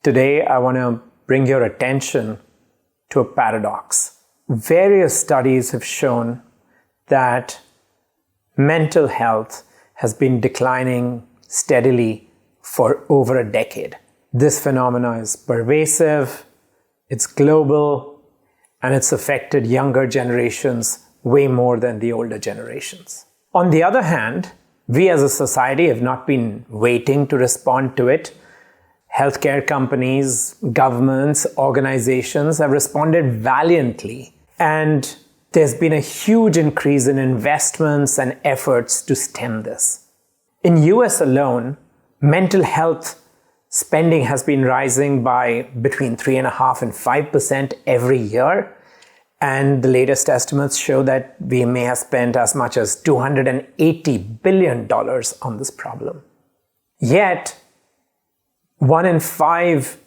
Today, I want to bring your attention to a paradox. Various studies have shown that mental health has been declining steadily for over a decade. This phenomenon is pervasive, it's global, and it's affected younger generations way more than the older generations. On the other hand, we as a society have not been waiting to respond to it. Healthcare companies, governments, organizations have responded valiantly, and there's been a huge increase in investments and efforts to stem this. In US alone, mental health spending has been rising by between 3.5% and 5% every year, and the latest estimates show that we may have spent as much as $280 billion on this problem. Yet, 1 in 5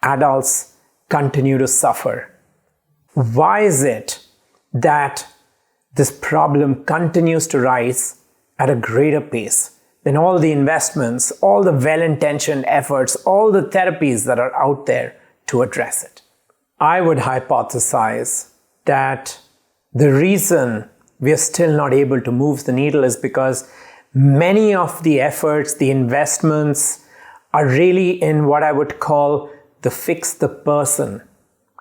adults continue to suffer. Why is it that this problem continues to rise at a greater pace than all the investments, all the well-intentioned efforts, all the therapies that are out there to address it? I would hypothesize that the reason we are still not able to move the needle is because many of the efforts, the investments, are really in what I would call the fix the person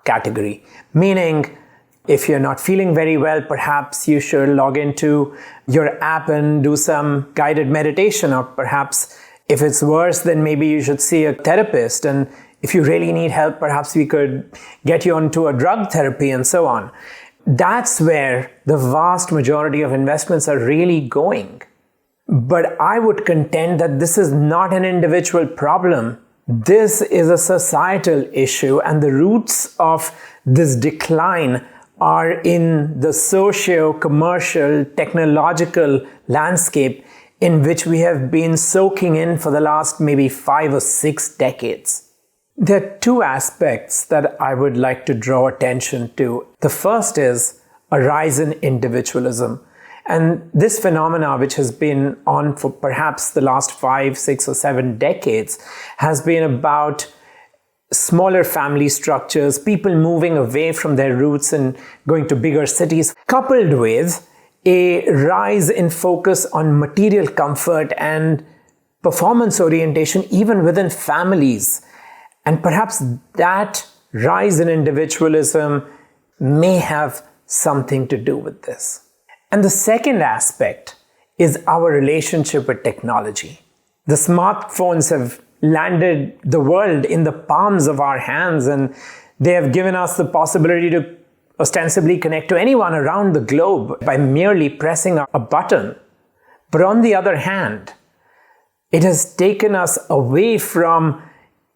category. Meaning, if you're not feeling very well, perhaps you should log into your app and do some guided meditation, or perhaps if it's worse, then maybe you should see a therapist. And if you really need help, perhaps we could get you onto a drug therapy and so on. That's where the vast majority of investments are really going. But I would contend that this is not an individual problem. This is a societal issue, and the roots of this decline are in the socio-commercial, technological landscape in which we have been soaking in for the last maybe 5 or 6 decades. There are 2 aspects that I would like to draw attention to. The first is a rise in individualism. And this phenomena, which has been on for perhaps the last 5, 6, or 7 decades, has been about smaller family structures, people moving away from their roots and going to bigger cities, coupled with a rise in focus on material comfort and performance orientation even within families. And perhaps that rise in individualism may have something to do with this. And the second aspect is our relationship with technology. The smartphones have landed the world in the palms of our hands, and they have given us the possibility to ostensibly connect to anyone around the globe by merely pressing a button. But on the other hand, it has taken us away from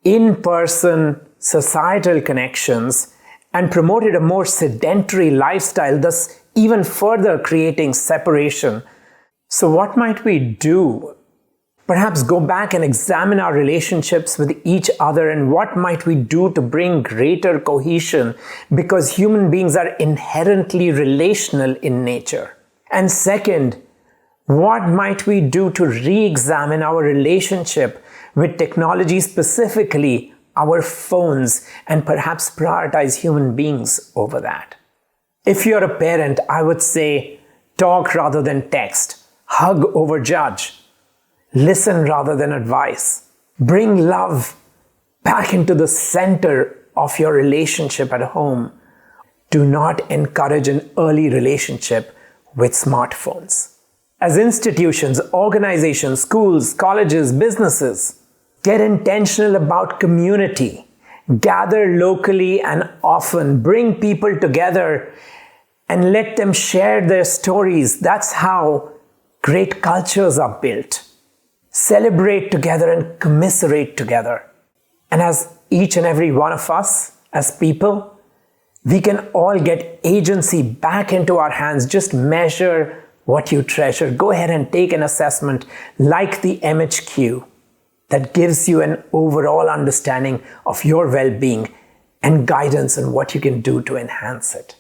in-person societal connections and promoted a more sedentary lifestyle, thus even further creating separation. So what might we do? Perhaps go back and examine our relationships with each other, and what might we do to bring greater cohesion, because human beings are inherently relational in nature. And second, what might we do to re-examine our relationship with technology, specifically our phones, and perhaps prioritize human beings over that? If you're a parent, I would say talk rather than text, hug over judge, listen rather than advise. Bring love back into the center of your relationship at home. Do not encourage an early relationship with smartphones. As institutions, organizations, schools, colleges, businesses, get intentional about community. Gather locally and often. Bring people together and let them share their stories. That's how great cultures are built. Celebrate together and commiserate together. And as each and every one of us, as people, we can all get agency back into our hands. Just measure what you treasure. Go ahead and take an assessment like the MHQ that gives you an overall understanding of your well-being and guidance on what you can do to enhance it.